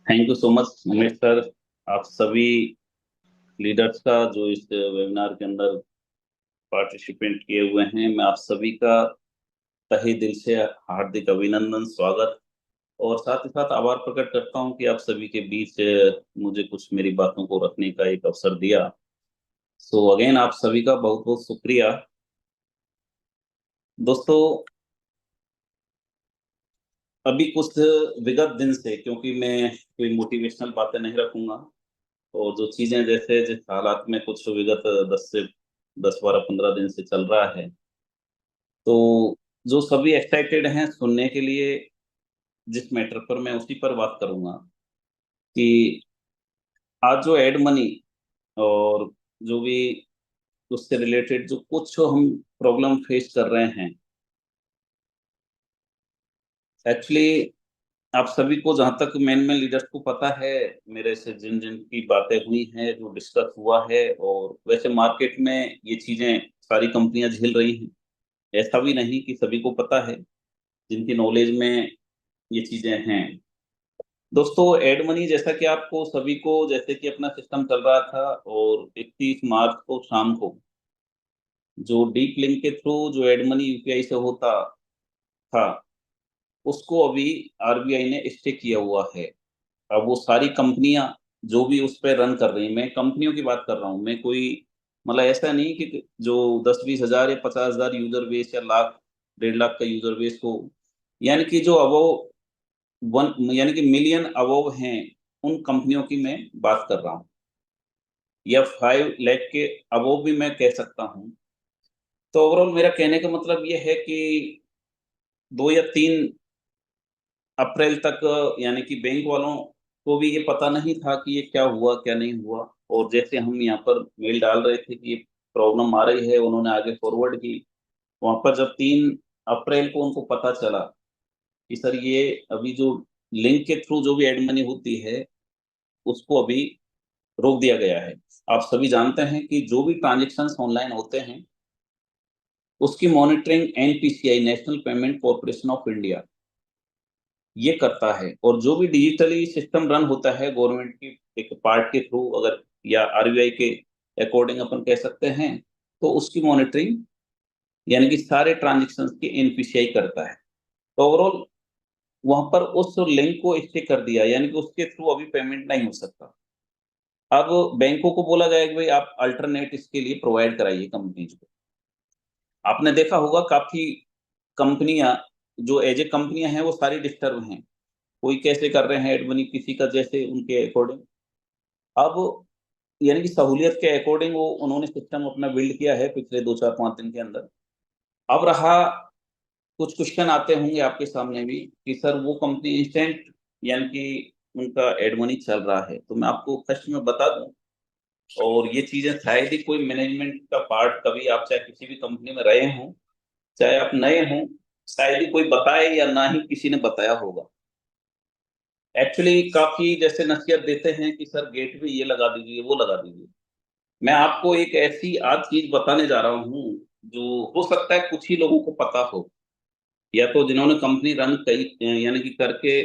Thank you so much Umesh sir. आप सभी leaders का जो इस वेबिनार के अंदर पार्टिसिपेंट किए हुए हैं, मैं आप सभी का तहे दिल से हार्दिक अभिनंदन, स्वागत और साथ ही साथ आभार प्रकट करता हूं कि आप सभी के बीच मुझे कुछ मेरी बातों को रखने का एक अवसर दिया। सो अगेन आप सभी का बहुत बहुत शुक्रिया। दोस्तों, अभी कुछ विगत दिन से, क्योंकि मैं कोई मोटिवेशनल बातें नहीं रखूंगा, और जो चीजें जैसे जिस हालात में कुछ विगत 10 12 15 दिन से चल रहा है, तो जो सभी एक्साइटेड हैं सुनने के लिए, जिस मैटर पर मैं उसी पर बात करूंगा कि आज जो एड मनी और जो भी उससे रिलेटेड जो कुछ हम प्रॉब्लम फेस कर रहे हैं, एक्चुअली आप सभी को, जहां तक मेन मेन लीडर्स को पता है, मेरे से जिन जिन की बातें हुई हैं, जो डिस्कस हुआ है, और वैसे मार्केट में ये चीजें सारी कंपनियां झेल रही हैं। ऐसा भी नहीं कि सभी को पता है, जिनकी नॉलेज में ये चीजें हैं। दोस्तों, एड मनी, जैसा कि आपको सभी को, जैसे कि अपना सिस्टम चल रहा था, और 31 मार्च को शाम को जो डीप लिंक के थ्रू जो एड मनी यूपीआई से होता था, उसको अभी आरबीआई ने स्टे किया हुआ है। अब वो सारी कंपनियां जो भी उस पर रन कर रही हैं, मैं कंपनियों की बात कर रहा हूँ, मैं कोई, मतलब ऐसा नहीं कि जो 10 20 हजार या 50 हजार यूजर बेस या लाख 1.5 लाख का यूजर बेस हो, यानी कि जो अबव वन, यानी कि मिलियन अबव हैं, उन कंपनियों की मैं बात कर रहा हूँ, या 5 लाख के अबव भी मैं कह सकता हूँ। तो ओवरऑल मेरा कहने का मतलब ये है कि 2 या 3 अप्रैल तक, यानी कि बैंक वालों को भी ये पता नहीं था कि ये क्या हुआ क्या नहीं हुआ। और जैसे हम यहाँ पर मेल डाल रहे थे कि ये प्रॉब्लम आ रही है, उन्होंने आगे फॉरवर्ड की। वहां पर जब 3 अप्रैल को उनको पता चला कि सर ये अभी जो लिंक के थ्रू जो भी एड मनी होती है, उसको अभी रोक दिया गया है। आप सभी जानते हैं कि जो भी ट्रांजेक्शन्स ऑनलाइन होते हैं, उसकी monitoring NPCI, national payment corporation of India, ये करता है। और जो भी डिजिटली सिस्टम रन होता है गवर्नमेंट की एक पार्ट के थ्रू, अगर या आरबीआई के अकॉर्डिंग अपन कह सकते हैं, तो उसकी मॉनिटरिंग, यानी कि सारे ट्रांजेक्शन्स की एनपीसीआई करता है। तो ओवरऑल वहां पर उस लिंक को स्टे कर दिया, यानी कि उसके थ्रू अभी पेमेंट नहीं हो सकता। अब बैंकों को बोला गया कि भाई आप अल्टरनेट इसके लिए प्रोवाइड कराइए कंपनीज को। आपने देखा होगा काफी कंपनियां, जो एज ए कंपनियां हैं, वो सारी डिस्टर्ब हैं। कोई कैसे कर रहे हैं एड मनी, किसी का जैसे उनके अकॉर्डिंग। अब यानी कि सहूलियत के अकॉर्डिंग वो उन्होंने सिस्टम अपना बिल्ड किया है पिछले 2 4 5 दिन के अंदर। अब रहा, कुछ क्वेश्चन आते होंगे आपके सामने भी कि सर वो कंपनी इंस्टेंट, यानी कि उनका एड मनी चल रहा है। तो मैं आपको फर्स्ट में बता दूं, और ये चीजें शायद ही कोई मैनेजमेंट का पार्ट, कभी आप चाहे किसी भी कंपनी में रहे हों, चाहे आप नए हों, शायद ही कोई बताए, या ना ही किसी ने बताया होगा। एक्चुअली काफी जैसे नसीहत देते हैं कि सर गेट पे ये लगा दीजिए, वो लगा दीजिए। मैं आपको एक ऐसी आज चीज बताने जा रहा हूँ, जो हो सकता है कुछ ही लोगों को पता हो, या तो जिन्होंने कंपनी रन कई, यानी कि करके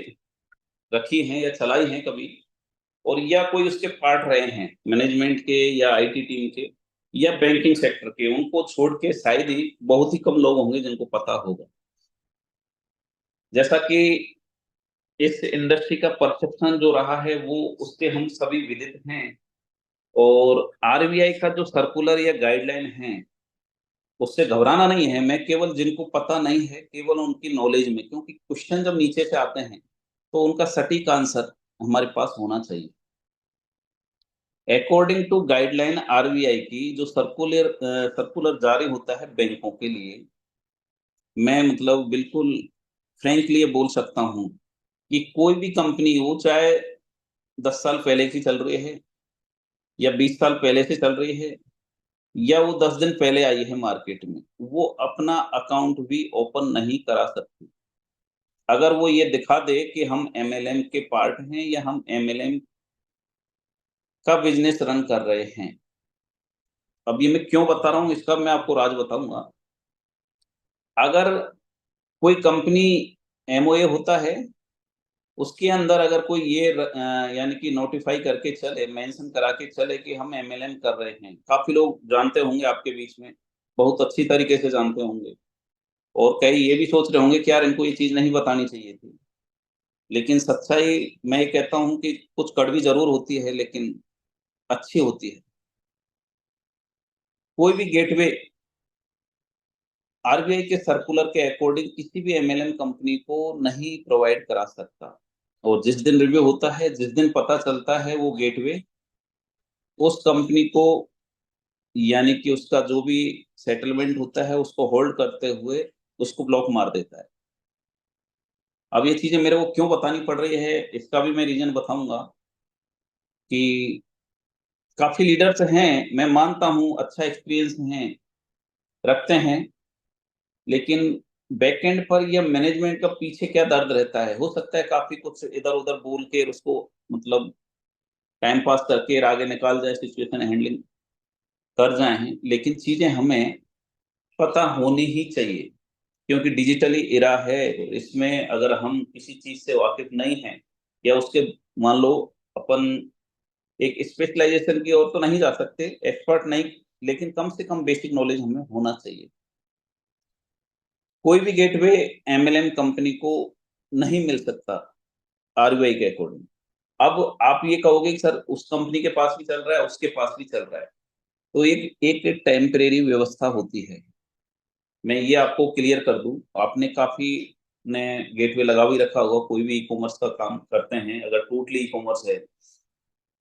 रखी है या चलाई है कभी, और या कोई उसके पार्ट रहे हैं मैनेजमेंट के या आईटी टीम के या बैंकिंग सेक्टर के, उनको छोड़ के शायद ही बहुत ही कम लोग होंगे जिनको पता होगा। जैसा कि इस इंडस्ट्री का परसेप्शन जो रहा है, वो उससे हम सभी विदित हैं। और आरबीआई का जो सर्कुलर या गाइडलाइन है, उससे घबराना नहीं है। मैं केवल जिनको पता नहीं है, केवल उनकी नॉलेज में, क्योंकि क्वेश्चन जब नीचे से आते हैं, तो उनका सटीक आंसर हमारे पास होना चाहिए। अकॉर्डिंग टू गाइडलाइन आरबीआई की, जो सर्कुलर जारी होता है बैंकों के लिए, मैं मतलब बिल्कुल फ्रैंकली ये बोल सकता हूँ कि कोई भी कंपनी हो, चाहे 10 साल पहले की चल रही है, या 20 साल पहले से चल रही है, या वो 10 दिन पहले आई है मार्केट में, वो अपना अकाउंट भी ओपन नहीं करा सकती अगर वो ये दिखा दे कि हम एमएलएम के पार्ट हैं, या हम एमएलएम का बिजनेस रन कर रहे हैं। अब ये मैं क्यों बता रहा हूँ, इसका मैं आपको राज बताऊंगा। अगर कोई कंपनी एमओए होता है, उसके अंदर अगर कोई ये यानी कि नोटिफ़ाई करके चले, मेंशन करा के चले कि हम एमएलएम कर रहे हैं। काफ़ी लोग जानते होंगे आपके बीच में, बहुत अच्छी तरीके से जानते होंगे और कई ये भी सोच रहे होंगे कि यार इनको ये चीज़ नहीं बतानी चाहिए थी। लेकिन सच्चाई मैं ये कहता हूँ कि कुछ कड़वी ज़रूर होती है लेकिन अच्छी होती है। कोई भी गेटवे आरबीआई के सर्कुलर के अकॉर्डिंग किसी भी एमएलएम कंपनी को नहीं प्रोवाइड करा सकता और जिस दिन रिव्यू होता है, जिस दिन पता चलता है वो गेटवे उस कंपनी को यानी कि उसका जो भी सेटलमेंट होता है उसको होल्ड करते हुए उसको ब्लॉक मार देता है। अब ये चीज़ें मेरे को क्यों बतानी पड़ रही है, इसका भी मैं रीज़न बताऊँगा कि काफ़ी लीडर्स हैं, मैं मानता हूँ अच्छा एक्सपीरियंस हैं, रखते हैं, लेकिन बैकएंड पर या मैनेजमेंट का पीछे क्या दर्द रहता है? हो सकता है काफ़ी कुछ इधर-उधर बोल के उसको मतलब टाइम पास करके आगे निकाल जाए, सिचुएशन हैंडलिंग कर जाएँ, लेकिन चीज़ें हमें पता होनी ही चाहिए। क्योंकि डिजिटली इरा है, इसमें अगर हम किसी चीज़ से वाकिफ़ नहीं हैं या उसके मान लो अपन एक स्पेशलाइज़ेशन की ओर तो नहीं जा सकते, एक्सपर्ट नहीं, लेकिन कम से कम बेसिक नॉलेज हमें होना चाहिए। कोई भी गेटवे एमएलएम कंपनी को नहीं मिल सकता आरबीआई के अकॉर्डिंग। अब आप ये कहोगे कि सर उस कंपनी के पास भी चल रहा है, उसके पास भी चल रहा है। तो एक एक टेम्परेरी व्यवस्था होती है। मैं ये आपको क्लियर कर दूँ, आपने काफ़ी ने गेटवे लगा भी रखा होगा, कोई भी ई-कॉमर्स का काम करते हैं, अगर टोटली ई-कॉमर्स है।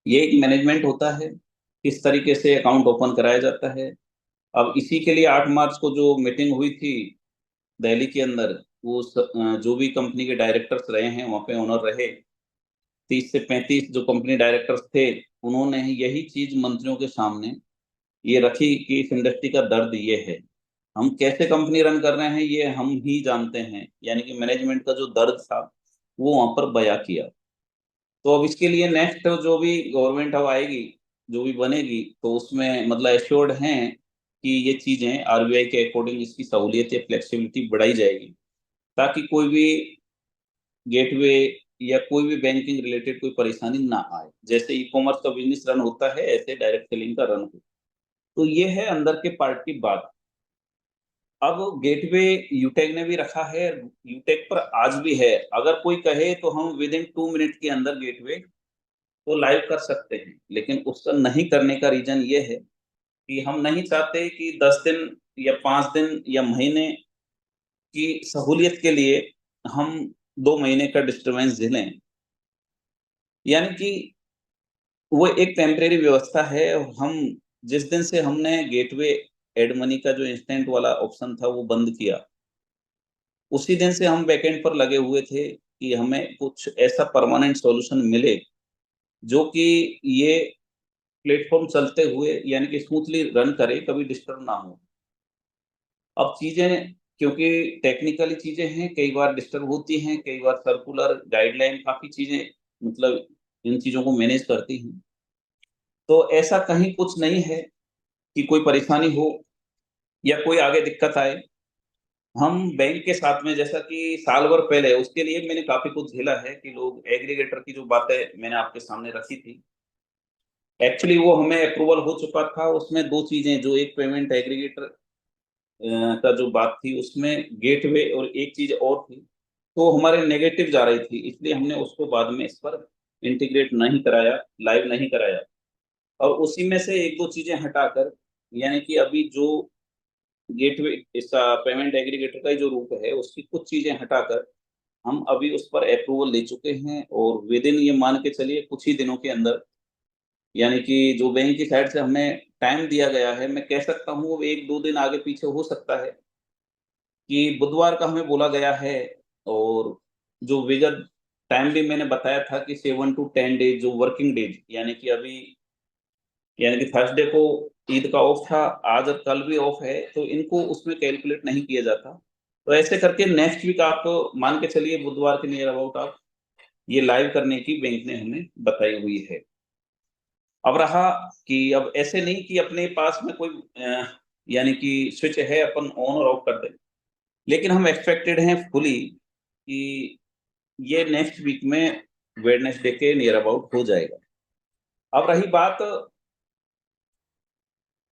ये एक मैनेजमेंट होता है, किस तरीके से अकाउंट ओपन कराया जाता है। अब इसी के लिए 8 मार्च को जो मीटिंग हुई थी दिल्ली के अंदर, जो भी कंपनी के डायरेक्टर्स रहे हैं, वहाँ पे ओनर रहे, 30 से 35 जो कंपनी डायरेक्टर्स थे, उन्होंने यही चीज़ मंत्रियों के सामने ये रखी कि इस इंडस्ट्री का दर्द ये है। हम कैसे कंपनी रन कर रहे हैं ये हम ही जानते हैं, यानी कि मैनेजमेंट का जो दर्द था, वो वहाँ पर बयाँ किया। तो अब इसके लिए नेक्स्ट जो भी गवर्नमेंट अब आएगी, जो भी बनेगी, तो उसमें मतलब एश्योर्ड हैं कि ये चीज़ें आरबीआई के अकॉर्डिंग इसकी सहूलियत या फ्लेक्सिबिलिटी बढ़ाई जाएगी, ताकि कोई भी गेटवे या कोई भी बैंकिंग रिलेटेड कोई परेशानी ना आए। जैसे ई-कॉमर्स का बिज़नेस रन होता है, ऐसे डायरेक्ट सेलिंग का रन हो। तो ये है अंदर के पार्ट की बात। अब गेटवे यूटेक ने भी रखा है, यूटेक पर आज भी है। अगर कोई कहे तो हम विदिन 2 मिनट के अंदर गेटवे को लाइव कर सकते हैं, लेकिन उसका नहीं करने का रीज़न ये है कि हम नहीं चाहते कि 10 दिन या 5 दिन या महीने की सहूलियत के लिए हम 2 महीने का डिस्टर्बेंस झेलें। यानी कि वो एक टेम्परेरी व्यवस्था है, हम जिस दिन से हमने गेटवे एड मनी का जो इंस्टेंट वाला ऑप्शन था वो बंद किया, उसी दिन से हम बैकएंड पर लगे हुए थे कि हमें कुछ ऐसा परमानेंट सॉल्यूशन मिले, जो कि ये प्लेटफ़ॉर्म चलते हुए यानी कि स्मूथली रन करे, कभी डिस्टर्ब ना हो। अब चीज़ें क्योंकि टेक्निकली चीज़ें हैं, कई बार डिस्टर्ब होती हैं, कई बार सर्कुलर, गाइडलाइन काफ़ी चीज़ें मतलब इन चीज़ों को मैनेज करती हैं। तो ऐसा कहीं कुछ नहीं है कि कोई परेशानी हो या कोई आगे दिक्कत आए। हम बैंक के साथ में जैसा कि साल भर पहले उसके लिए मैंने काफ़ी कुछ झेला है कि लोग एग्रीगेटर की जो बातें मैंने आपके सामने रखी थी। एक्चुअली वो हमें अप्रूवल हो चुका था, उसमें 2 चीज़ें जो एक पेमेंट एग्रीगेटर का जो बात थी उसमें गेटवे और एक चीज़ और थी, तो हमारे नेगेटिव जा रही थी, इसलिए हमने उसको बाद में इस पर इंटीग्रेट नहीं कराया, लाइव नहीं कराया और उसी में से 1-2 चीज़ें हटाकर यानी कि अभी जो गेटवे इसका पेमेंट एग्रीगेटर का ही जो रूप है, उसकी कुछ चीज़ें हटाकर हम अभी उस पर अप्रूवल ले चुके हैं और विदिन ये मान के चलिए कुछ ही दिनों के अंदर यानी कि जो बैंक की साइड से हमें टाइम दिया गया है, मैं कह सकता हूँ वो 1-2 दिन आगे-पीछे हो सकता है कि बुधवार का हमें बोला गया है और जो विगत टाइम भी मैंने बताया था कि 7 टू 10 डेज़ जो वर्किंग डेज़ यानी कि अभी यानी कि थर्सडे को ईद का ऑफ था, आज और कल भी ऑफ है, तो इनको उसमें कैलकुलेट नहीं किया जाता। तो ऐसे करके नेक्स्ट वीक आप मान के चलिए बुधवार के नियर अबाउट आप ये लाइव करने की बैंक ने हमें बताई हुई है। अब रहा कि अब ऐसे नहीं कि अपने पास में कोई यानी कि स्विच है अपन ऑन और ऑफ कर दें। लेकिन हम एक्सपेक्टेड हैं फुली कि ये नेक्स्ट वीक में वेडनेसडे के नियर अबाउट हो जाएगा। अब रही बात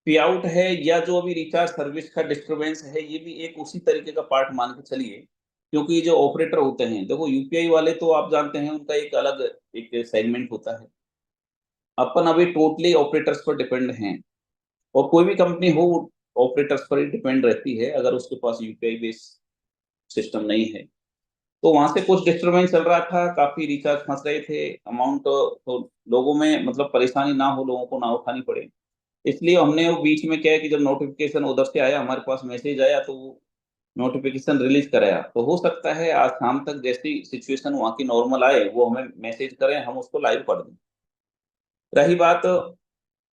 पे आउट है या जो अभी रिचार्ज सर्विस का डिस्टरबेंस है, ये भी एक उसी तरीके का पार्ट मान के चलिए, क्योंकि ये जो ऑपरेटर होते हैं, देखो यूपीआई वाले तो आप जानते हैं उनका एक अलग एक सेगमेंट होता है। अपन अभी टोटली ऑपरेटर्स पर डिपेंड हैं, और कोई भी कंपनी हो ऑपरेटर्स पर ही डिपेंड रहती है अगर उसके पास यूपीआई बेस सिस्टम नहीं है। तो वहां से कुछ डिस्टरबेंस चल रहा था, काफी रिचार्ज फंस रहे थे, अमाउंट तो लोगों में मतलब परेशानी ना हो, लोगों को ना उठानी पड़े, इसलिए हमने वो बीच में क्या है कि जब नोटिफिकेशन उधर से आया, हमारे पास मैसेज आया, तो वो नोटिफिकेशन रिलीज कराया। तो हो सकता है आज शाम तक जैसी सिचुएशन वहाँ की नॉर्मल आए, वो हमें मैसेज करें, हम उसको लाइव कर दें। रही बात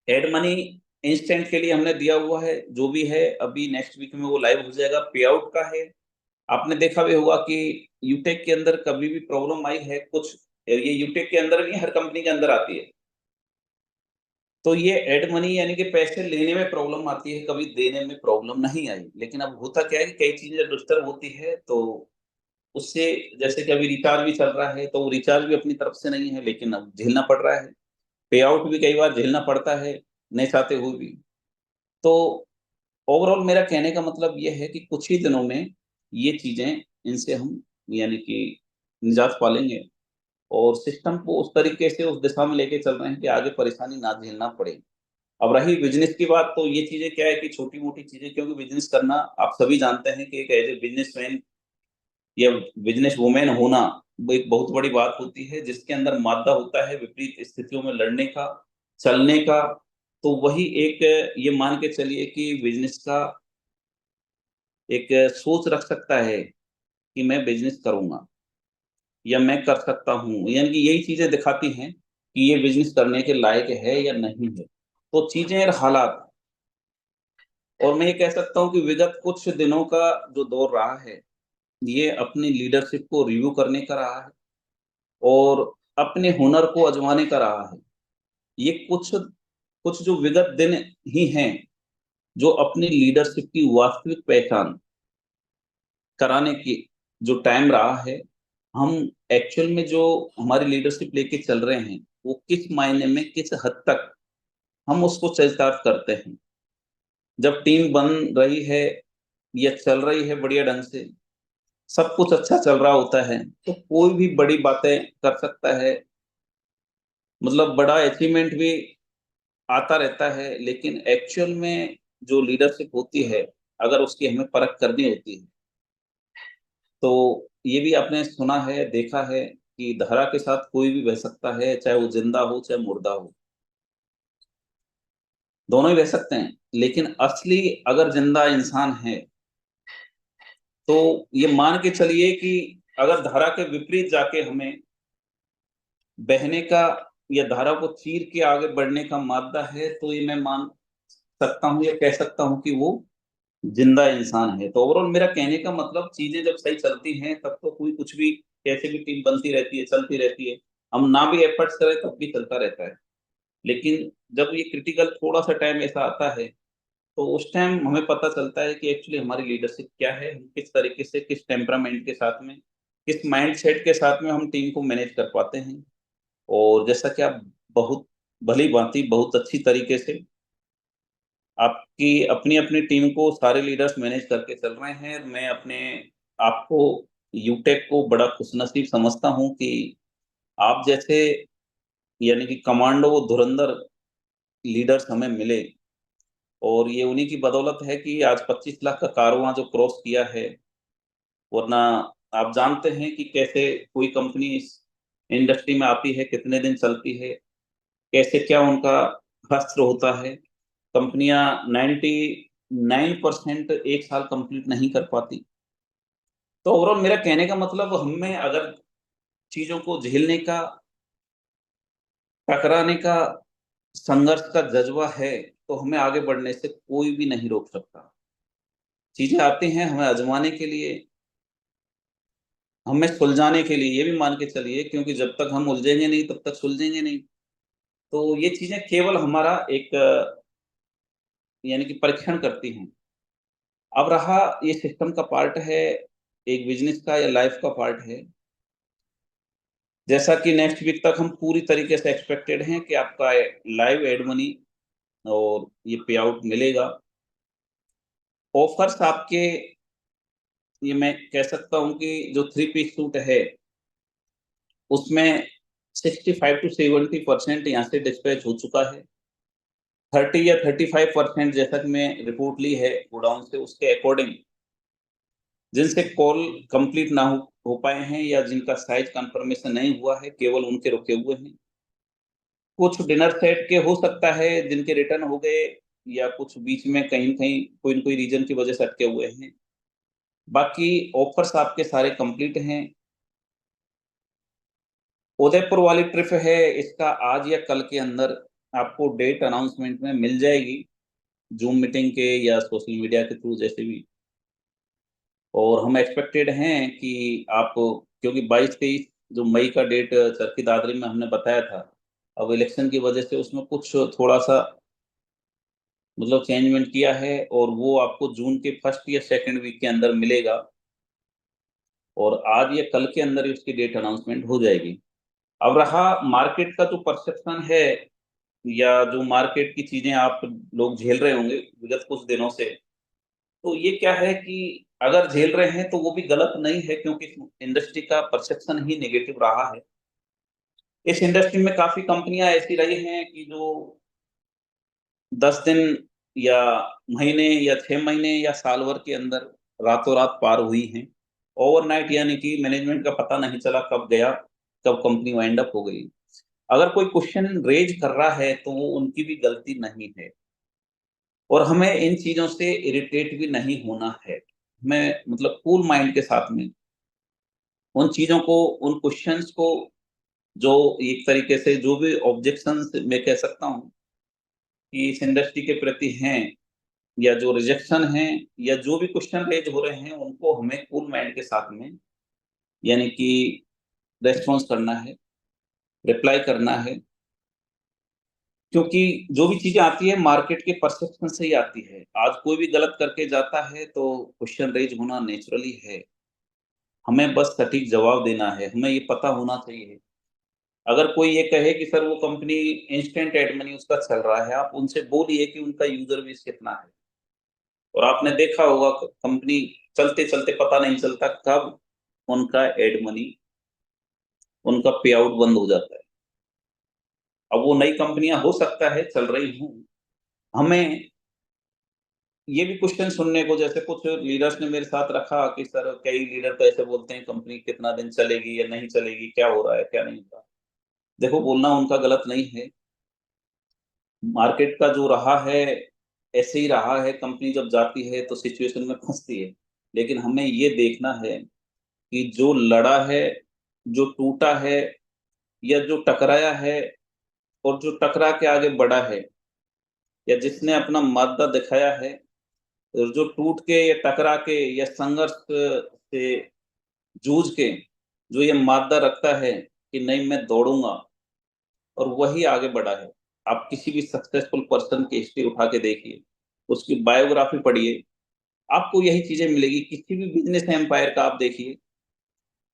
एड मनी, इंस्टेंट के लिए हमने दिया हुआ है, जो भी है अभी नेक्स्ट वीक में वो लाइव हो जाएगा। पे आउट का है, आपने देखा भी होगा कि यूटेक के अंदर कभी भी प्रॉब्लम आई है कुछ, ये यूटेक के अंदर नहीं, हर कंपनी के अंदर आती है। तो ये एड मनी यानी कि पैसे लेने में प्रॉब्लम आती है, कभी देने में प्रॉब्लम नहीं आई। लेकिन अब होता क्या है कि कई चीजें डिस्टर्ब होती है, तो उससे, जैसे कि अभी रिचार्ज भी चल रहा है, तो वो रिचार्ज भी अपनी तरफ से नहीं है, लेकिन अब झेलना पड़ रहा है। पे आउट भी कई बार झेलना पड़ता है, नहीं चाहते हुए भी। तो ओवरऑल मेरा कहने का मतलब ये है कि कुछ ही दिनों में ये चीजें, इनसे हम यानी कि निजात पालेंगे, और सिस्टम को उस तरीके से उस दिशा में लेके चल रहे हैं कि आगे परेशानी ना झेलना पड़े। अब रही बिजनेस की बात, तो ये चीजें क्या है कि छोटी मोटी चीजें, क्योंकि बिजनेस करना आप सभी जानते हैं कि एक एज ए बिजनेसमैन या बिजनेस वुमेन होना वो एक बहुत बड़ी बात होती है, जिसके अंदर मादा होता है विपरीत स्थितियों में लड़ने का, चलने का। तो वही एक, ये मान के चलिए कि बिजनेस का एक सोच रख सकता है कि मैं बिजनेस करूंगा या मैं कर सकता हूँ, यानी कि यही चीजें दिखाती हैं कि ये बिजनेस करने के लायक है या नहीं है। तो चीजें और हालात, और मैं ये कह सकता हूँ कि विगत कुछ दिनों का जो दौर रहा है, ये अपनी लीडरशिप को रिव्यू करने का रहा है, और अपने हुनर को आजमाने का रहा है। ये कुछ कुछ जो विगत दिन ही हैं, जो अपनी लीडरशिप की वास्तविक पहचान कराने की जो टाइम रहा है। हम एक्चुअल में जो हमारी लीडरशिप लेके चल रहे हैं, वो किस मायने में, किस हद तक हम उसको चरितार्थ करते हैं। जब टीम बन रही है या चल रही है बढ़िया ढंग से, सब कुछ अच्छा चल रहा होता है, तो कोई भी बड़ी बातें कर सकता है, मतलब बड़ा अचीवमेंट भी आता रहता है। लेकिन एक्चुअल में जो लीडरशिप होती है, अगर उसकी हमें परख करनी होती है, तो ये भी आपने सुना है, देखा है कि धारा के साथ कोई भी बह सकता है, चाहे वो जिंदा हो चाहे मुर्दा हो, दोनों ही बह सकते हैं। लेकिन असली अगर जिंदा इंसान है, तो ये मान के चलिए कि अगर धारा के विपरीत जाके हमें बहने का या धारा को चीर के आगे बढ़ने का मादा है, तो ये मैं मान सकता हूँ या कह सकता हूँ कि वो जिंदा इंसान है। तो ओवरऑल मेरा कहने का मतलब, चीजें जब सही चलती हैं तब तो कोई कुछ भी, कैसे भी टीम बनती रहती है, चलती रहती है, हम ना भी एफर्ट्स करें तब भी चलता रहता है। लेकिन जब ये क्रिटिकल थोड़ा सा टाइम ऐसा आता है, तो उस टाइम हमें पता चलता है कि एक्चुअली हमारी लीडरशिप क्या है, हम किस तरीके से, किस टेम्परामेंट के साथ में, किस माइंडसेट के साथ में हम टीम को मैनेज कर पाते हैं। और जैसा कि आप बहुत भली भांति बहुत अच्छी तरीके से आपकी अपनी अपनी टीम को सारे लीडर्स मैनेज करके चल रहे हैं, मैं अपने आपको, यूटेक को बड़ा खुशनसीब समझता हूँ कि आप जैसे यानी कि कमांडो धुरंधर लीडर्स हमें मिले। और ये उन्हीं की बदौलत है कि आज 25 लाख का कारवां जो क्रॉस किया है। वरना आप जानते हैं कि कैसे कोई कंपनी इस इंडस्ट्री में आती है, कितने दिन चलती है, कैसे क्या उनका हश्र होता है। कंपनियां 99% एक साल कंप्लीट नहीं कर पाती। तो ओवरऑल मेरा कहने का मतलब, हमें अगर चीजों को झेलने का, टकराने का, संघर्ष का जज्बा है, तो हमें आगे बढ़ने से कोई भी नहीं रोक सकता। चीजें आती हैं हमें आजमाने के लिए, हमें सुलझाने के लिए, ये भी मान के चलिए, क्योंकि जब तक हम उलझेंगे नहीं तब तक सुलझेंगे नहीं। तो ये चीजें केवल हमारा एक यानी कि परीक्षण करती हैं। अब रहा ये सिस्टम का पार्ट है, एक बिजनेस का या लाइफ का पार्ट है, जैसा कि नेक्स्ट वीक तक हम पूरी तरीके से एक्सपेक्टेड हैं कि आपका लाइव एड मनी और ये पे आउट मिलेगा। ऑफर्स आपके, ये मैं कह सकता हूँ कि जो थ्री पीस सूट है, उसमें 65 टू 70% यहाँ से डिस्पैच हो चुका है। 30 या 35% जैसा कि मैं रिपोर्ट ली है गोडाउन से, उसके अकॉर्डिंग जिनसे कॉल कंप्लीट ना हो पाए हैं या जिनका साइज कंफर्मेशन नहीं हुआ है, केवल उनके रुके हुए हैं। कुछ डिनर सेट के हो सकता है जिनके रिटर्न हो गए, या कुछ बीच में कहीं न कहीं कोई न कोई रीज़न की वजह से अटके हुए हैं। बाकी ऑफर्स आपके सारे कंप्लीट हैं। उदयपुर वाली ट्रिप है, इसका आज या कल के अंदर आपको डेट अनाउंसमेंट में मिल जाएगी, ज़ूम मीटिंग के या सोशल मीडिया के थ्रू जैसे भी। और हम एक्सपेक्टेड हैं कि आप, क्योंकि 22-23 जो मई का डेट चरखी दादरी में हमने बताया था, अब इलेक्शन की वजह से उसमें कुछ थोड़ा-सा मतलब चेंजमेंट किया है, और वो आपको जून के फर्स्ट या सेकंड वीक के अंदर मिलेगा, और आज या कल के अंदर ही उसकी डेट अनाउंसमेंट हो जाएगी। अब रहा मार्केट का जो परसेप्शन है, या जो मार्केट की चीज़ें आप लोग झेल रहे होंगे विगत कुछ दिनों से, तो ये क्या है कि अगर झेल रहे हैं तो वो भी गलत नहीं है, क्योंकि इस इंडस्ट्री का परसेप्शन ही नेगेटिव रहा है। इस इंडस्ट्री में काफ़ी कंपनियाँ ऐसी रही हैं कि जो 10 दिन या महीने या 6 महीने या साल भर के अंदर रातों-रात पार हुई हैं। ओवरनाइट, यानी कि मैनेजमेंट का पता नहीं चला कब गया, कब कंपनी वाइंड अप हो गई। अगर कोई क्वेश्चन रेज़ कर रहा है तो वो उनकी भी गलती नहीं है, और हमें इन चीज़ों से इरिटेट भी नहीं होना है। हमें मतलब कूल माइंड के साथ में उन चीज़ों को, उन क्वेश्चन्स को, जो एक तरीके से जो भी ऑब्जेक्शंस मैं कह सकता हूँ कि इस इंडस्ट्री के प्रति हैं, या जो रिजेक्शन हैं, या जो भी क्वेश्चन रेज़ हो रहे हैं, उनको हमें कूल माइंड के साथ में, यानी कि रिस्पॉन्स करना है, रिप्लाई करना है। क्योंकि जो भी चीज़ें आती है मार्केट के परसेप्शन से ही आती है। आज कोई भी गलत करके जाता है तो क्वेश्चन रेज़ होना नेचुरली है। हमें बस सटीक जवाब देना है, हमें ये पता होना चाहिए। अगर कोई ये कहे कि सर वो कंपनी इंस्टेंट एड मनी उसका चल रहा है, आप उनसे बोलिए कि उनका यूज़र बेस कितना है। और आपने देखा होगा कंपनी चलते-चलते पता नहीं चलता कब उनका एड मनी, उनका पे आउट बंद हो जाता है। अब वो नई कंपनियाँ हो सकता है चल रही हों, हमें ये भी क्वेश्चन सुनने को, जैसे कुछ लीडर्स ने मेरे साथ रखा कि सर कई लीडर तो ऐसे बोलते हैं कंपनी कितना दिन चलेगी या नहीं चलेगी, क्या हो रहा है, क्या नहीं हो रहा। देखो, बोलना उनका गलत नहीं है। मार्केट का जो रहा है, ऐसे ही रहा है, कंपनी जब जाती है तो सिचुएशन में फँसती है। लेकिन हमें ये देखना है कि जो लड़ा है, जो टूटा है, या जो टकराया है, और जो टकरा के आगे बढ़ा है, या जिसने अपना माद्दा दिखाया है, और जो टूट के या टकरा के या संघर्ष से जूझ के जो ये माद्दा रखता है कि नहीं मैं दौड़ूँगा, और वही आगे बढ़ा है। आप किसी भी सक्सेसफुल पर्सन की हिस्ट्री उठा के देखिए, उसकी बायोग्राफी पढ़िए, आपको यही चीज़ें मिलेगी। किसी भी बिज़नेस एम्पायर का आप देखिए।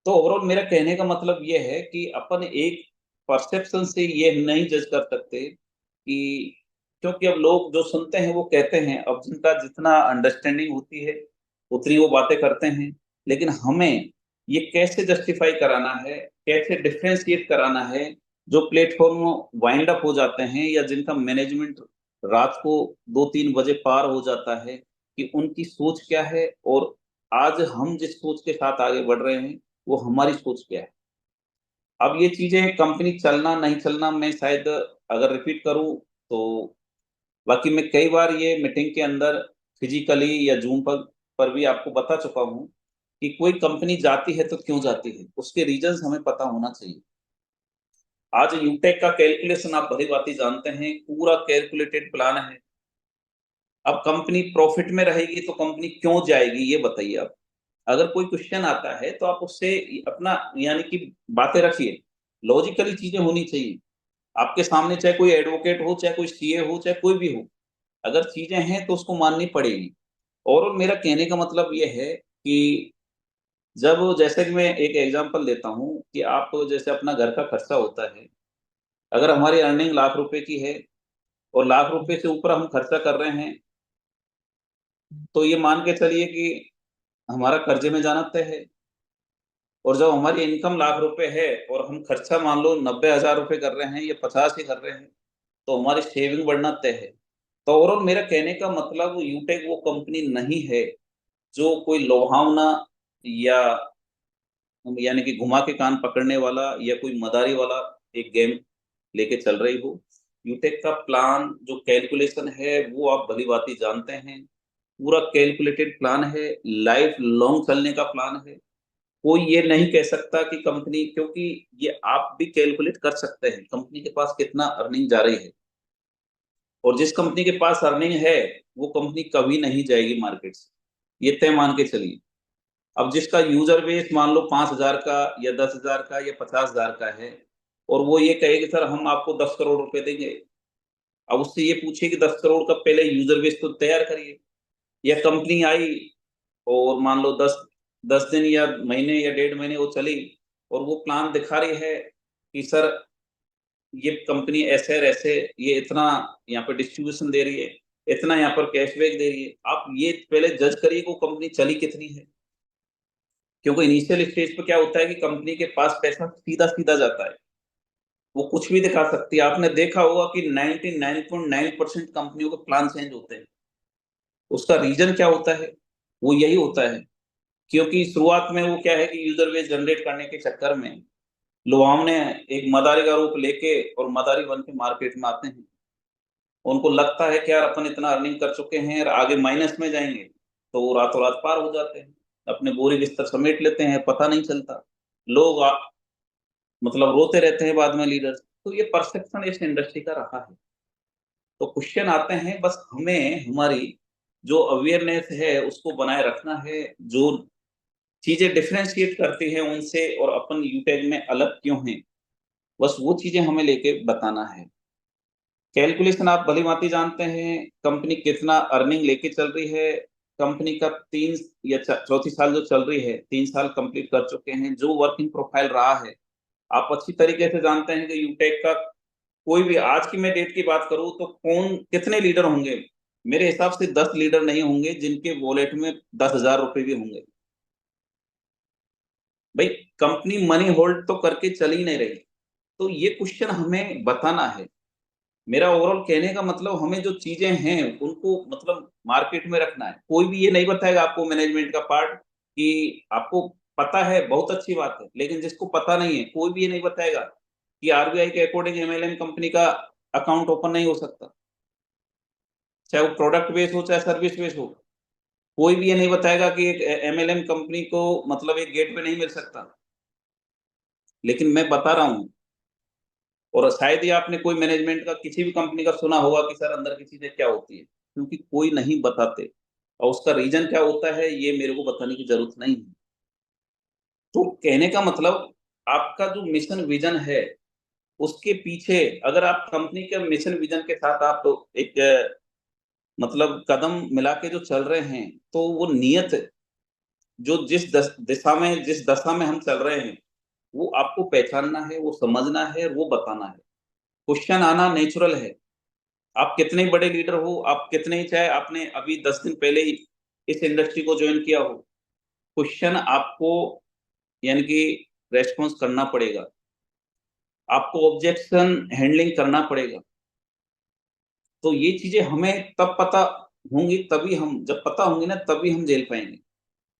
तो ओवरऑल मेरा कहने का मतलब ये है कि अपन एक परसेप्शन से ये नहीं जज कर सकते कि, क्योंकि अब लोग जो सुनते हैं वो कहते हैं, अब जिनका जितना अंडरस्टैंडिंग होती है, उतनी वो बातें करते हैं। लेकिन हमें ये कैसे जस्टिफाई कराना है, कैसे डिफरेंशिएट कराना है, जो प्लेटफ़ॉर्म वाइंड अप हो जाते हैं, या जिनका मैनेजमेंट रात को 2-3 बजे पार हो जाता है, कि उनकी सोच क्या है, और आज हम जिस सोच के साथ आगे बढ़ रहे हैं, वो हमारी सोच क्या है। अब ये चीज़ें कंपनी चलना, नहीं चलना, मैं शायद अगर रिपीट करूँ तो, बाकी मैं कई बार ये मीटिंग के अंदर फिज़िकली या ज़ूम पर भी आपको बता चुका हूँ कि कोई कंपनी जाती है तो क्यों जाती है, उसके रीज़न्स हमें पता होना चाहिए। आज यूटेक का कैलकुलेशन आप भली-भाँति जानते हैं, पूरा कैलकुलेटेड प्लान है। अब कंपनी प्रॉफ़िट में रहेगी तो कंपनी क्यों जाएगी, ये बताइए आप? अगर कोई क्वेश्चन आता है तो आप उससे अपना, यानी कि बातें रखिए, लॉजिकली चीज़ें होनी चाहिए। आपके सामने चाहे कोई एडवोकेट हो, चाहे कोई सीए हो, चाहे कोई भी हो, अगर चीज़ें हैं तो उसको माननी पड़ेगी। और मेरा कहने का मतलब ये है कि जब जैसे कि मैं एक एग्जांपल देता हूँ कि आप जैसे अपना घर का खर्चा होता है, अगर हमारी अर्निंग लाख रुपए की है और लाख रुपए से ऊपर हम खर्चा कर रहे हैं, तो ये मान के चलिए कि हमारा कर्जे में जाना तय है। और जब हमारी इनकम लाख रुपए है और हम खर्चा मान लो 90,000 रुपए कर रहे हैं या 50 ही कर रहे हैं, तो हमारी सेविंग बढ़ना तय है। तो ओवरऑल मेरा कहने का मतलब यूटेक वो कंपनी नहीं है जो कोई लोभावना या यानी कि घुमा के कान पकड़ने वाला या कोई मदारी वाला एक गेम लेके चल रही हो। यूटेक का प्लान जो कैलकुलेशन है वो आप भली-भांति जानते हैं। पूरा कैलकुलेटेड प्लान है, लाइफ लॉन्ग चलने का प्लान है। कोई ये नहीं कह सकता कि कंपनी, क्योंकि ये आप भी कैलकुलेट कर सकते हैं, कंपनी के पास कितना अर्निंग जा रही है और जिस कंपनी के पास अर्निंग है, वो कंपनी कभी नहीं जाएगी मार्केट से, ये तय मान के चलिए। अब जिसका यूज़र बेस मान लो 5,000 का या 10,000 का या 50,000 का है और वो ये कहे कि सर हम आपको 10 करोड़ रुपए देंगे। अब उससे ये पूछिए कि 10 करोड़ का पहले यूज़र बेस तो तैयार करिए। या कंपनी आई और मान लो 10 दिन या महीने या डेढ़ महीने वो चली और वो प्लान दिखा रही है कि सर ये कंपनी ऐसे और ऐसे, ये इतना यहाँ पे डिस्ट्रीब्यूशन दे रही है, इतना यहाँ पर कैशबैक दे रही है। आप ये पहले जज करिए कि वो कंपनी चली कितनी है। क्योंकि इनिशियल स्टेज पे क्या होता है कि कंपनी के पास पैसा सीधा-सीधा जाता है। वो कुछ भी दिखा सकती है। आपने देखा होगा कि 99.9% कंपनियों के प्लान चेंज होते हैं। उसका रीज़न क्या होता है? वो यही होता है, क्योंकि शुरुआत में वो क्या है कि यूज़र बेस जनरेट करने के चक्कर में लुभावने एक मदारी का रूप लेके और मदारी बन के मार्केट में आते हैं। उनको लगता है कि यार अपन इतना अर्निंग कर चुके हैं और आगे माइनस में जाएँगे, तो वो रातों-रात पार हो जाते हैं। अपने बोरी-बिस्तर समेट लेते हैं, पता नहीं चलता। लोग मतलब रोते रहते हैं बाद में लीडर्स। तो ये परसेप्शन इस इंडस्ट्री का रहा है। तो क्वेश्चन आते हैं, बस हमें हमारी जो अवेयरनेस है उसको बनाए रखना है, जो चीज़ें डिफरेंशिएट करती हैं उनसे और अपन यूटेक में अलग क्यों हैं, बस वो चीज़ें हमें लेके बताना है। कैलकुलेशन आप भली-भाँति जानते हैं, कंपनी कितना अर्निंग लेके चल रही है, कंपनी का 3 या च चौथी साल जो चल रही है, 3 साल कंप्लीट कर चुके हैं, जो वर्किंग प्रोफाइल रहा है, आप अच्छी तरीके से जानते हैं कि यूटेक का कोई भी आज की मैं डेट की बात करूँ तो कौन कितने लीडर होंगे? मेरे हिसाब से 10 लीडर नहीं होंगे जिनके वॉलेट में 10,000 रुपए भी होंगे। भई कंपनी मनी होल्ड तो करके चल ही नहीं रही। तो ये क्वेश्चन हमें बताना है। मेरा ओवरऑल कहने का मतलब हमें जो चीज़ें हैं उनको मतलब मार्केट में रखना है। कोई भी ये नहीं बताएगा आपको मैनेजमेंट का पार्ट कि आपको पता है, बहुत अच्छी बात है। लेकिन जिसको पता नहीं है, कोई भी ये नहीं बताएगा कि आरबीआई के अकॉर्डिंग एमएलएम कंपनी का अकाउंट ओपन नहीं हो सकता। चाहे वो प्रोडक्ट बेस्ड हो, चाहे सर्विस बेस्ड हो। कोई भी ये नहीं बताएगा कि एक एमएलएम कंपनी को मतलब एक गेट पे नहीं मिल सकता। लेकिन मैं बता रहा हूँ और शायद ही आपने कोई मैनेजमेंट का किसी भी कंपनी का सुना होगा कि सर अंदर की चीज़ें क्या होती है, क्योंकि कोई नहीं बताते और उसका रीज़न क्या होता है ये मेरे को बताने की ज़रूरत नहीं है। तो कहने का मतलब आपका जो मिशन विज़न है, उसके पीछे अगर आप कंपनी के मिशन विज़न के साथ आप एक मतलब कदम मिला के जो चल रहे हैं, तो वो नियत जो जिस दशा में हम चल रहे हैं, वो आपको पहचानना है, वो समझना है, वो बताना है। क्वेश्चन आना नेचुरल है। आप कितने ही बड़े लीडर हो, आप कितने ही चाहे आपने अभी 10 दिन पहले ही इस इंडस्ट्री को जॉइन किया हो, क्वेश्चन आपको यानी कि रिस्पॉन्स करना पड़ेगा। आपको ऑब्जेक्शन हैंडलिंग करना पड़ेगा। तो ये चीज़ें हमें तब पता होंगी, तभी हम जब पता होंगी ना तभी हम झेल पाएँगे।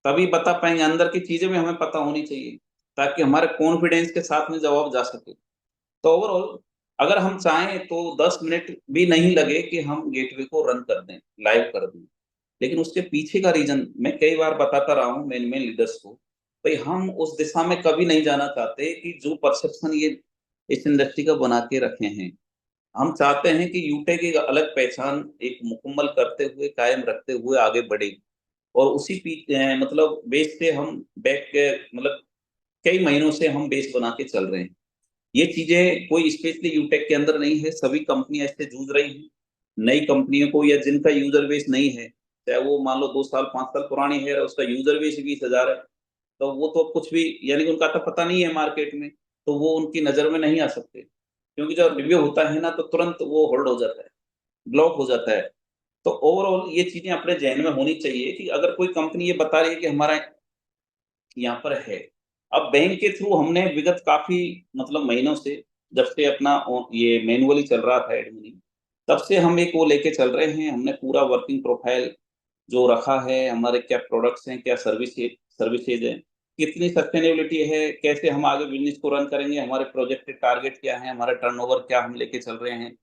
तभी बता पाएँगे, अंदर की चीज़ें भी हमें पता होनी चाहिए, ताकि हमारे कॉन्फिडेंस के साथ में जवाब जा सके। तो ओवरऑल अगर हम चाहें तो 10 मिनट भी नहीं लगे कि हम गेटवे को रन कर दें, लाइव कर दें। लेकिन उसके पीछे का रीज़न मैं कई बार बताता रहा हूँ मेन-मेन लीडर्स को, भई हम उस दिशा में कभी नहीं जाना चाहते कि जो परसेप्शन ये इस इंडस्ट्री का बना के रखे हैं। हम चाहते हैं कि यूटेक एक अलग पहचान एक मुकम्मल करते हुए, कायम रखते हुए आगे बढ़े और उसी मतलब बेस से हम बैक के मतलब कई महीनों से हम बेस बना के चल रहे हैं। ये चीज़ें कोई स्पेशली यूटेक के अंदर नहीं है, सभी कंपनियाँ इससे जूझ रही हैं। नई कंपनियों को या जिनका यूज़र बेस नहीं है, चाहे वो मान लो 2 साल, 5 साल पुरानी है और उसका यूज़र बेस ही 20,000 है, तो वो तो कुछ भी यानी कि उनका तो पता नहीं है मार्केट में, तो वो उनकी नज़र में नहीं आ सकते। क्योंकि जब रिव्यू होता है ना तो तुरंत वो होल्ड हो जाता है, ब्लॉक हो जाता है। तो ओवरऑल ये चीज़ें अपने ज़हन में होनी चाहिए कि अगर कोई कंपनी ये बता रही है कि हमारा यहाँ पर है। अब बैंक के थ्रू हमने विगत काफ़ी मतलब महीनों से जब से अपना ये मैनुअली चल रहा था एडमिनी, तब से हम एक वो लेके चल रहे हैं। हमने पूरा वर्किंग प्रोफाइल जो रखा है, हमारे क्या प्रोडक्ट्स हैं, क्या सर्विसेज़ हैं, कितनी सस्टेनेबिलिटी है, कैसे हम आगे बिज़नेस को रन करेंगे, हमारे प्रोजेक्टेड टारगेट क्या हैं, हमारा टर्नओवर क्या हम लेके चल रहे हैं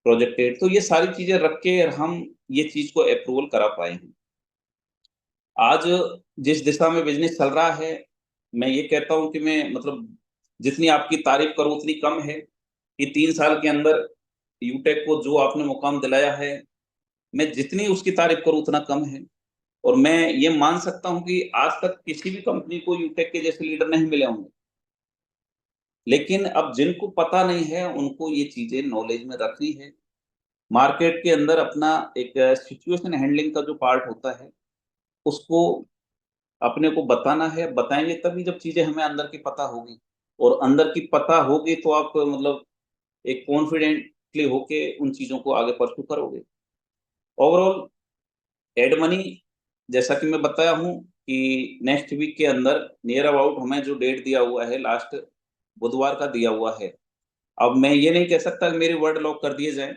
प्रोजेक्टेड। तो ये सारी चीज़ें रख के हम ये चीज़ को अप्रूवल करा पाए हैं। आज जिस दिशा में बिज़नेस चल रहा है, मैं ये कहता हूँ कि मैं मतलब जितनी आपकी तारीफ़ करूँ उतनी कम है, कि 3 साल के अंदर यूटेक को जो आपने मुकाम दिलाया है, मैं जितनी उसकी तारीफ़ करूँ उतना कम है। और मैं ये मान सकता हूँ कि आज तक किसी भी कंपनी को यूटेक के जैसे लीडर नहीं मिले होंगे। लेकिन अब जिनको पता नहीं है, उनको ये चीज़ें नॉलेज में रखनी है। मार्केट के अंदर अपना एक सिचुएशन हैंडलिंग का जो पार्ट होता है, उसको अपने को बताना है, बताएँगे तभी जब चीज़ें हमें अंदर की पता होगी। और अंदर की पता होगी तो आप मतलब एक कॉन्फिडेंटली होके उन चीज़ों को आगे परस्यू करोगे। ओवरऑल एड मनी जैसा कि मैं बताया हूँ कि नेक्स्ट वीक के अंदर नियर अबाउट हमें जो डेट दिया हुआ है लास्ट बुधवार का दिया हुआ है। अब मैं ये नहीं कह सकता कि मेरे वर्ड लॉक कर दिए जाएँ।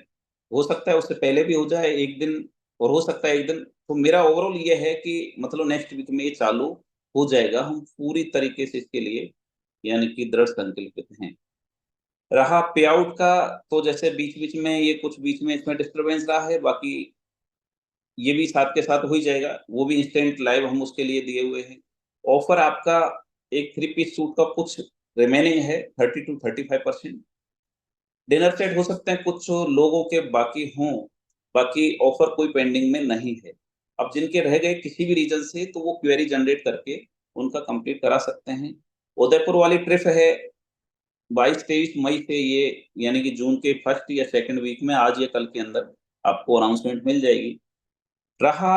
हो सकता है उससे पहले भी हो जाए 1 दिन और हो सकता है 1 दिन। तो मेरा ओवरऑल ये है कि मतलब नेक्स्ट वीक में ये चालू हो जाएगा। हम पूरी तरीके से इसके लिए यानी कि दृढ़ संकल्पित हैं। रहा पे आउट का तो जैसे बीच-बीच में ये कुछ बीच में इसमें डिस्टर्बेंस रहा है, बाकी ये भी साथ के साथ हो ही जाएगा। वो भी इंस्टेंट लाइव हम उसके लिए दिए हुए हैं। ऑफर आपका एक 3 पीस सूट का कुछ रिमेनिंग है 30 टू 35% डिनर सेट हो सकते हैं कुछ लोगों के बाकी हों, बाकी ऑफर कोई पेंडिंग में नहीं है। अब जिनके रह गए किसी भी रीज़न से तो वो क्वेरी जनरेट करके उनका कंप्लीट करा सकते हैं। उदयपुर वाली ट्रिप है 22-23 मई से ये यानी कि जून के फर्स्ट या सेकंड वीक में आज या कल के अंदर आपको अनाउंसमेंट मिल जाएगी। रहा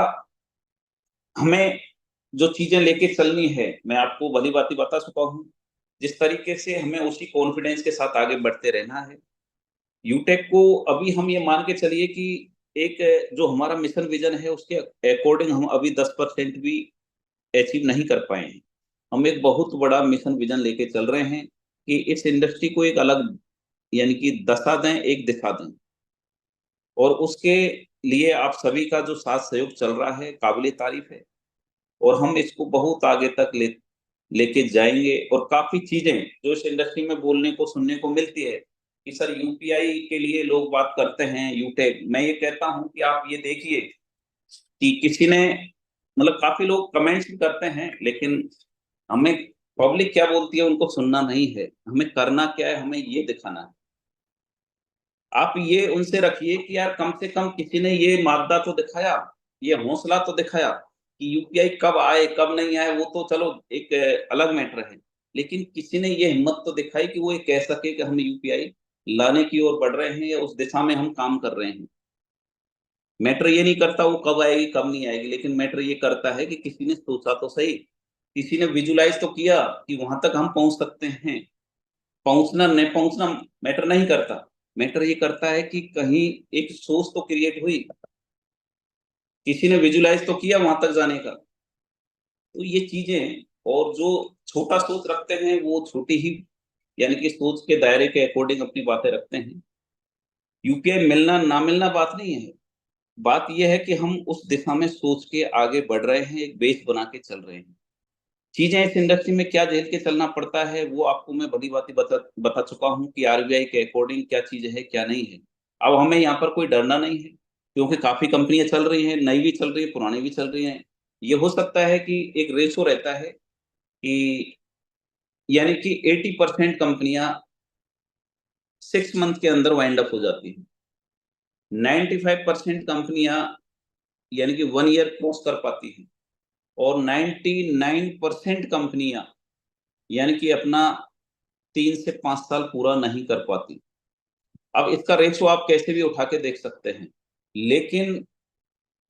हमें जो चीज़ें लेके चलनी है, मैं आपको भली-भाँति बता चुका हूँ। जिस तरीके से हमें उसी कॉन्फिडेंस के साथ आगे बढ़ते रहना है। यूटेक को अभी हम ये मान के चलिए कि एक जो हमारा मिशन विज़न है उसके अकॉर्डिंग हम अभी 10% भी अचीव नहीं कर पाए हैं। हम एक बहुत बड़ा मिशन विज़न लेके चल रहे हैं कि इस इंडस्ट्री को एक अलग यानी कि दशा दें, एक दिशा दें। और उसके लिए आप सभी का जो साथ सहयोग चल रहा है, काबिल-ए-तारीफ़ है। और हम इसको बहुत आगे तक लेके जाएँगे और काफ़ी चीज़ें जो इस इंडस्ट्री में बोलने को, सुनने को मिलती है, कि सर यूपीआई के लिए लोग बात करते हैं, यूटेक। मैं ये कहता हूँ कि आप ये देखिए कि किसी ने मतलब काफ़ी लोग कमेंट्स भी करते हैं, लेकिन हमें पब्लिक क्या बोलती है उनको सुनना नहीं है। हमें करना क्या है, हमें ये दिखाना है। आप ये उनसे रखिए कि यार कम से कम किसी ने ये मादा तो दिखाया, ये हौसला तो दिखाया कि यूपीआई कब आए, कब नहीं आए, वो तो चलो एक अलग मैटर है। लेकिन किसी ने ये हिम्मत तो दिखाई कि वो ये कह सके कि हम यूपीआई लाने की ओर बढ़ रहे हैं या उस दिशा में हम काम कर रहे हैं। मैटर ये नहीं करता वो कब आएगी, कब नहीं आएगी, लेकिन मैटर ये करता है कि किसी ने सोचा तो सही, किसी ने विजुअलाइज़ तो किया कि वहाँ तक हम पहुँच सकते हैं। पहुँचना, नहीं पहुँचना मैटर नहीं करता। मैटर ये करता है कि कहीं एक सोच तो क्रिएट हुई, किसी ने विजुअलाइज़ तो किया वहाँ तक जाने का। तो ये चीज़ें और जो छोटा सोच रखते हैं, वो छोटी ही यानी कि सोच के दायरे के अकॉर्डिंग अपनी बातें रखते हैं। यूपीआई मिलना, ना मिलना बात नहीं है। बात ये है कि हम उस दिशा में सोच के आगे बढ़ रहे हैं, एक बेस बना के चल रहे हैं। चीज़ें इस इंडस्ट्री में क्या झेल के चलना पड़ता है, वो आपको मैं भली-भाँति बता बता चुका हूँ कि आरबीआई के अकॉर्डिंग क्या चीज़ है, क्या नहीं है। अब हमें यहाँ पर कोई डरना नहीं है, क्योंकि काफ़ी कंपनियाँ चल रही हैं, नई भी चल रही हैं, पुरानी भी चल रही हैं। ये हो सकता है कि एक रेशो रहता है कि यानी कि 80% कंपनियाँ 6 मंथ के अंदर वाइंड अप हो जाती हैं। 95% कंपनियाँ यानी कि 1 ईयर क्रॉस कर पाती हैं और 99% कंपनियाँ यानी कि अपना 3 से 5 साल पूरा नहीं कर पाती। अब इसका रेशियो आप कैसे भी उठा के देख सकते हैं। लेकिन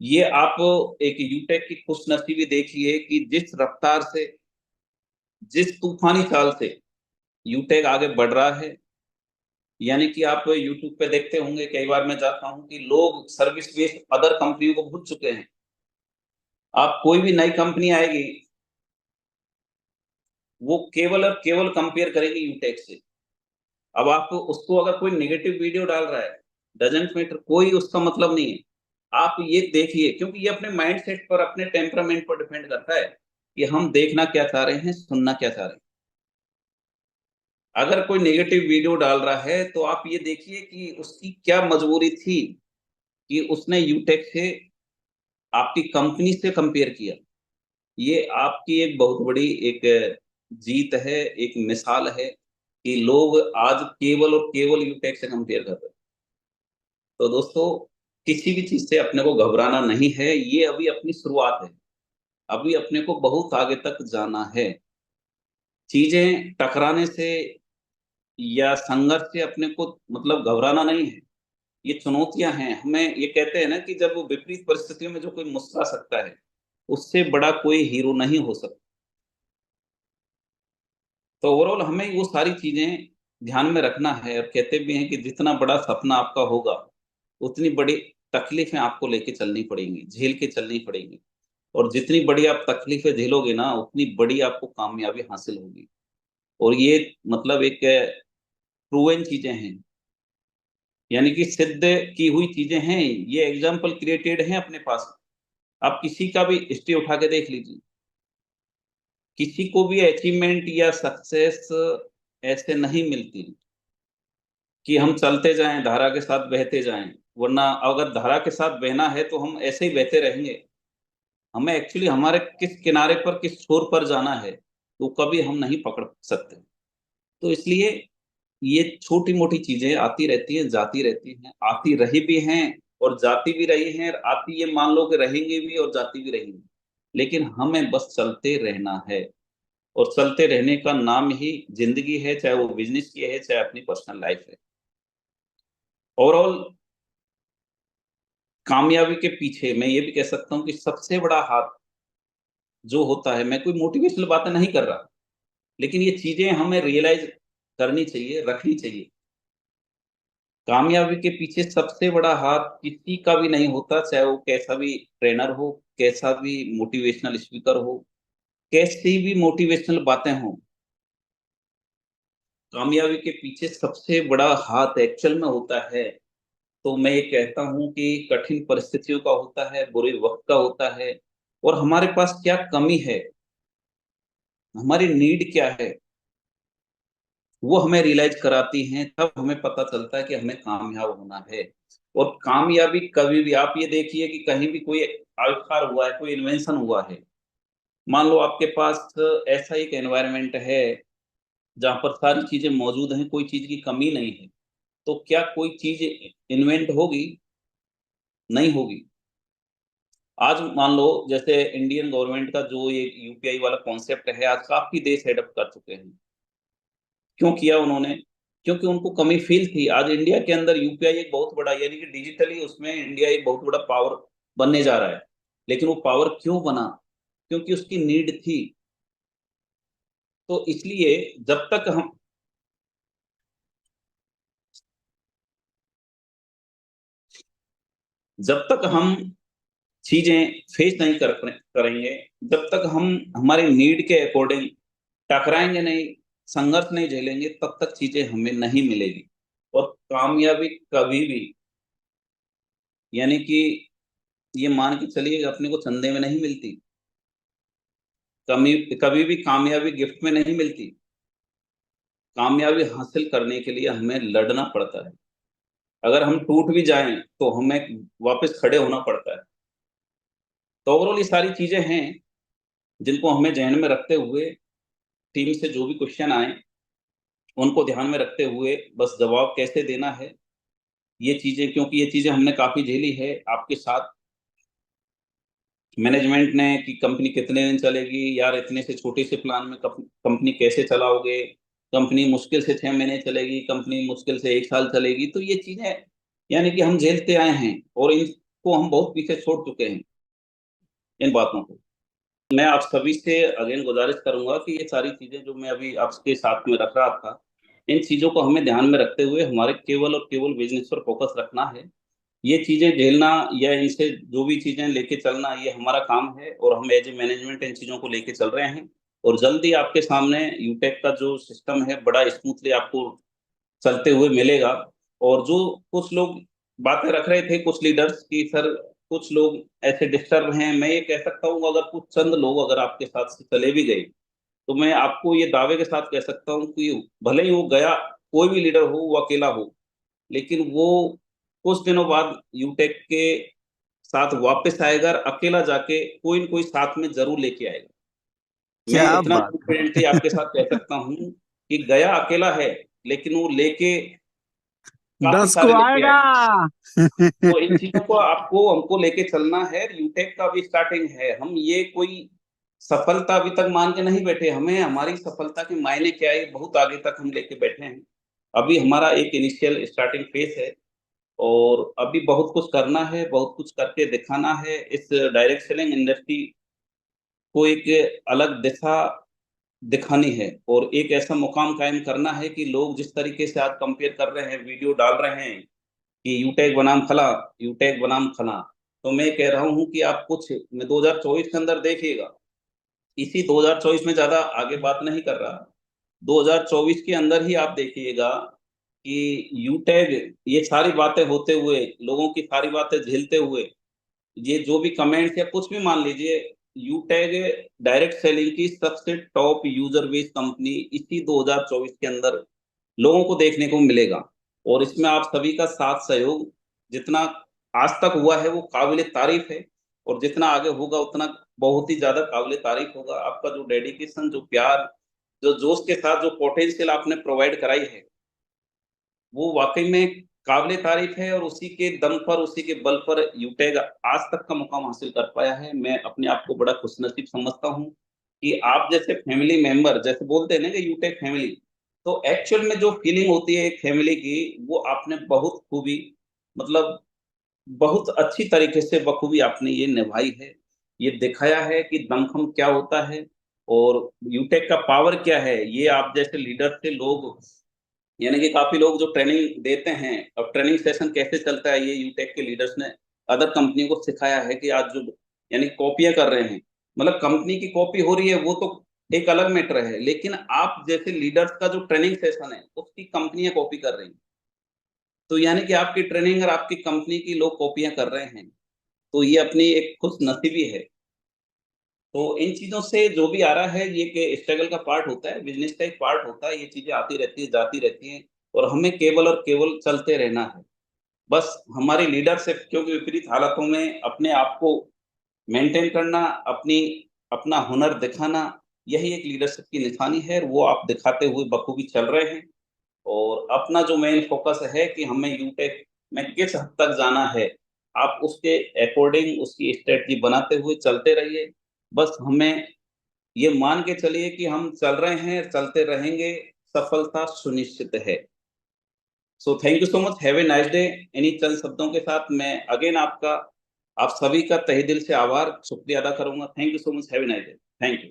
ये आप एक यूटेक की खुशनसीबी देखिए कि जिस रफ्तार से जिस तूफानी चाल से यूटेक आगे बढ़ रहा है, यानी कि आप यूट्यूब पे देखते होंगे, कई बार मैं जाता हूँ कि लोग सर्विस बेस्ड अदर कंपनियों को भूल चुके हैं। आप कोई भी नई कंपनी आएगी, वो केवल और केवल कंपेयर करेगी यूटेक से। अब आप उसको अगर कोई नेगेटिव वीडियो डाल रहा है, डज़न्ट मैटर, कोई उसका मतलब नहीं है। आप ये देखिए, क्योंकि ये अपने माइंडसेट पर, अपने टेम्परामेंट पर डिपेंड करता है कि हम देखना क्या चाह रहे हैं, सुनना क्या चाह रहे हैं। अगर कोई नेगेटिव वीडियो डाल रहा है, तो आप ये देखिए कि उसकी क्या मजबूरी थी कि उसने यूटेक से, आपकी कंपनी से कंपेयर किया। ये आपकी एक बहुत बड़ी एक जीत है, एक मिसाल है कि लोग आज केवल और केवल यूटेक से कंपेयर कर रहे हैं। तो दोस्तों, किसी भी चीज़ से अपने को घबराना नहीं है, ये अभी अपनी शुरुआत है। अभी अपने को बहुत आगे तक जाना है। चीज़ें टकराने से या संघर्ष से अपने को मतलब घबराना नहीं है। ये चुनौतियाँ हैं, हमें ये कहते हैं ना कि जब वो विपरीत परिस्थितियों में जो कोई मुस्कुरा सकता है, उससे बड़ा कोई हीरो नहीं हो सकता। तो ओवरऑल हमें वो सारी चीज़ें ध्यान में रखना है, और कहते भी हैं कि जितना बड़ा सपना आपका होगा, उतनी बड़ी तकलीफ़ें आपको लेके चलनी पड़ेंगी, झेल के चलनी पड़ेंगी। और जितनी बड़ी आप तकलीफ़ें झेलोगे ना, उतनी बड़ी आपको कामयाबी हासिल होगी। और ये मतलब एक प्रूवन चीज़ें हैं, यानी कि सिद्ध की हुई चीज़ें हैं, ये एग्ज़ाम्पल क्रिएटेड हैं अपने पास। आप किसी का भी हिस्ट्री उठा के देख लीजिए, किसी को भी अचीवमेंट या सक्सेस ऐसे नहीं मिलती कि हम चलते जाएँ, धारा के साथ बहते जाएँ, वरना अगर धारा के साथ बहना है, तो हम ऐसे ही बहते रहेंगे। हमें एक्चुअली हमारे किस किनारे पर, किस छोर पर जाना है, वो कभी हम नहीं पकड़ सकते। तो इसलिए ये छोटी-मोटी चीज़ें आती रहती हैं, जाती रहती हैं, आती रही भी हैं और जाती भी रही हैं, और आती ये मान लो कि रहेंगी भी और जाती भी रहेंगी। लेकिन हमें बस चलते रहना है, और चलते रहने का नाम ही ज़िंदगी है, चाहे वो बिज़नेस की है, चाहे अपनी पर्सनल लाइफ़ है। ओवरऑल कामयाबी के पीछे मैं ये भी कह सकता हूँ कि सबसे बड़ा हाथ जो होता है, मैं कोई मोटिवेशनल बातें नहीं कर रहा, लेकिन ये चीज़ें हमें रियलाइज़ करनी चाहिए, रखनी चाहिए। कामयाबी के पीछे सबसे बड़ा हाथ किसी का भी नहीं होता, चाहे वो कैसा भी ट्रेनर हो, कैसा भी मोटिवेशनल स्पीकर हो, कैसी भी मोटिवेशनल बातें हों। कामयाबी के पीछे सबसे बड़ा हाथ एक्चुअल में होता है, तो मैं ये कहता हूँ कि कठिन परिस्थितियों का होता है, बुरे वक़्त का होता है, और हमारे पास क्या कमी है, हमारी नीड क्या है, वो हमें रियलाइज़ कराती हैं, तब हमें पता चलता है कि हमें कामयाब होना है। और कामयाबी कभी भी, आप ये देखिए कि कहीं भी कोई आविष्कार हुआ है, कोई इन्वेंशन हुआ है, मान लो आपके पास ऐसा एक एनवायरनमेंट है, जहाँ पर सारी चीज़ें मौजूद हैं, कोई चीज़ की कमी नहीं है, तो क्या कोई चीज़ इन्वेंट होगी? नहीं होगी। आज मान लो जैसे इंडियन गवर्नमेंट का जो ये यूपीआई वाला कॉन्सेप्ट है, आज काफ़ी देश एडॉप्ट कर चुके हैं। क्यों किया उन्होंने? क्योंकि उनको कमी फ़ील थी। आज इंडिया के अंदर यूपीआई एक बहुत बड़ा, यानी कि डिजिटली उसमें इंडिया एक बहुत बड़ा पावर बनने जा रहा है। लेकिन वो पावर क्यों बना? क्योंकि उसकी नीड थी। तो इसलिए जब तक हम चीज़ें फेस नहीं करेंगे, जब तक हम हमारे नीड के अकॉर्डिंग टकराएँगे नहीं, संघर्ष नहीं झेलेंगे, तब तक चीज़ें हमें नहीं मिलेगी। और कामयाबी कभी भी, यानी कि ये मान के चलिए अपने को चंदे में नहीं मिलती। कमी कभी भी कामयाबी गिफ्ट में नहीं मिलती। कामयाबी हासिल करने के लिए हमें लड़ना पड़ता है। अगर हम टूट भी जाएँ, तो हमें वापस खड़े होना पड़ता है। तो ओवरऑल ये सारी चीज़ें हैं, जिनको हमें ज़हन में रखते हुए टीम से जो भी क्वेश्चन आएँ, उनको ध्यान में रखते हुए बस जवाब कैसे देना है, ये चीज़ें, क्योंकि ये चीज़ें हमने काफ़ी झेली है आपके साथ। मैनेजमेंट ने कि कंपनी कितने दिन चलेगी, यार इतने से छोटे से प्लान में कंपनी कैसे चलाओगे? कंपनी मुश्किल से 6 महीने चलेगी, कंपनी मुश्किल से 1 साल चलेगी। तो ये चीज़ें, यानी कि हम झेलते आए हैं, और इनको हम बहुत पीछे छोड़ चुके हैं, इन बातों को। मैं आप सभी से अगेन गुजारिश करूंगा कि ये सारी चीजें जो मैं अभी आपके साथ में रख रहा था, इन चीजों को हमें ध्यान में रखते हुए हमारे केवल और केवल बिजनेस पर फोकस रखना है। ये चीजें झेलना या इनसे जो भी चीजें लेके चलना, ये हमारा काम है और हम एज ए मैनेजमेंट इन चीजों को लेके चल रहे हैं। और जल्दी आपके सामने यूटेक का जो सिस्टम है बड़ा स्मूथली आपको चलते हुए मिलेगा। और जो कुछ लोग बातें रख रहे थे, कुछ लीडर्स की सर कुछ लोग ऐसे डिस्टर्ब हैं, मैं ये कह सकता हूँ अगर कुछ चंद लोग अगर आपके साथ से चले भी गए, तो मैं आपको ये दावे के साथ कह सकता हूँ कि भले ही वो गया, कोई भी लीडर हो वो अकेला हो, लेकिन वो कुछ दिनों बाद यूटेक के साथ वापस आएगा और अकेला जाके कोई न कोई साथ में जरूर लेके आएगा। मैं क्या इतना बात है। कॉन्फिडेंटली आपके साथ कह सकता हूँ कि गया अकेला है, लेकिन वो लेके काफी 10 को सारे लेके आएगा। आएगा। तो इन चीजों को आपको हमको लेके चलना है। यूटेक का भी स्टार्टिंग है, हम ये कोई सफलता अभी तक मान के नहीं बैठे, हमें हमारी सफलता के मायने क्या है बहुत आगे तक हम लेके बैठे हैं। अभी हमारा एक इनिशियल स्टार्टिंग फेस है और अभी बहुत कुछ करना है, बहुत कुछ करके दिखाना है। इस डायरेक्ट सेलिंग इंडस्ट्री को एक अलग दिशा दिखानी है और एक ऐसा मुकाम कायम करना है कि लोग जिस तरीके से आज कंपेयर कर रहे हैं, वीडियो डाल रहे हैं कि यूटेक बनाम फला, यूटेक बनाम फला, तो मैं कह रहा हूँ कि आप कुछ मैं 2024 के अंदर देखिएगा, इसी 2024 में ज्यादा आगे बात नहीं कर रहा, 2024 के अंदर ही आप देखिएगा कि यूटैग ये सारी बातें होते हुए, लोगों की सारी बातें झेलते हुए, ये जो भी कमेंट्स या कुछ भी मान लीजिए, यूटैग डायरेक्ट सेलिंग की सबसे टॉप यूजर बेस कंपनी इसी 2024 के अंदर लोगों को देखने को मिलेगा। और इसमें आप सभी का साथ सहयोग जितना आज तक हुआ है वो काबिले तारीफ है, और जितना आगे होगा उतना बहुत ही ज्यादा काबिले तारीफ होगा। आपका जो डेडिकेशन, जो प्यार, जो जोश के साथ जो पोटेंशियल आपने प्रोवाइड कराई है, वो वाकई में काबिले तारीफ है। और उसी के दम पर, उसी के बल पर यूटेग आज तक का मुकाम हासिल कर पाया है। मैं अपने आप को बड़ा खुशनसीब समझता हूँ कि आप जैसे फैमिली मेंबर, जैसे बोलते हैं ना कि यूटेक फैमिली, तो एक्चुअल में जो फीलिंग होती है एक फैमिली की, वो आपने बहुत खूबी, मतलब बहुत अच्छी तरीके से बखूबी आपने ये निभाई है। ये दिखाया है कि दमखम क्या होता है और यूटेक का पावर क्या है। ये आप जैसे लीडर से लोग, यानी कि काफी लोग जो ट्रेनिंग देते हैं, अब ट्रेनिंग सेशन कैसे चलता है, ये यूटेक के लीडर्स ने अदर कंपनी को सिखाया है कि आज जो यानी कॉपियां कर रहे हैं, मतलब कंपनी की कॉपी हो रही है वो तो एक अलग मैटर है, लेकिन आप जैसे लीडर्स का जो ट्रेनिंग सेशन है उसकी कंपनियां कॉपी कर रही हैं। तो यानी कि आपकी ट्रेनिंग और आपकी कंपनी की लोग कॉपियां कर रहे हैं, तो ये अपनी एक खुश नसीबी है। तो इन चीजों से जो भी आ रहा है ये कि स्ट्रगल का पार्ट होता है, बिजनेस का एक पार्ट होता है, ये चीजें आती रहती है, जाती रहती हैं, और हमें केवल और केवल चलते रहना है। बस हमारी लीडरशिप, क्योंकि विपरीत हालातों में अपने आप को मेंटेन करना, अपनी अपना हुनर दिखाना, यही एक लीडरशिप की निशानी है। वो आप दिखाते हुए बखूबी चल रहे हैं। और अपना जो मेन फोकस है कि हमें यूटेक में किस हद तक जाना है, आप उसके अकॉर्डिंग उसकी स्ट्रेटजी बनाते हुए चलते रहिए। बस हमें ये मान के चलिए कि हम चल रहे हैं, चलते रहेंगे, सफलता सुनिश्चित है। So thank you so much, have a nice day. इन्हीं चंद शब्दों के साथ मैं अगेन आप सभी का तहे दिल से आभार शुक्रिया अदा करूंगा। Thank you so much, have a nice day. Thank you.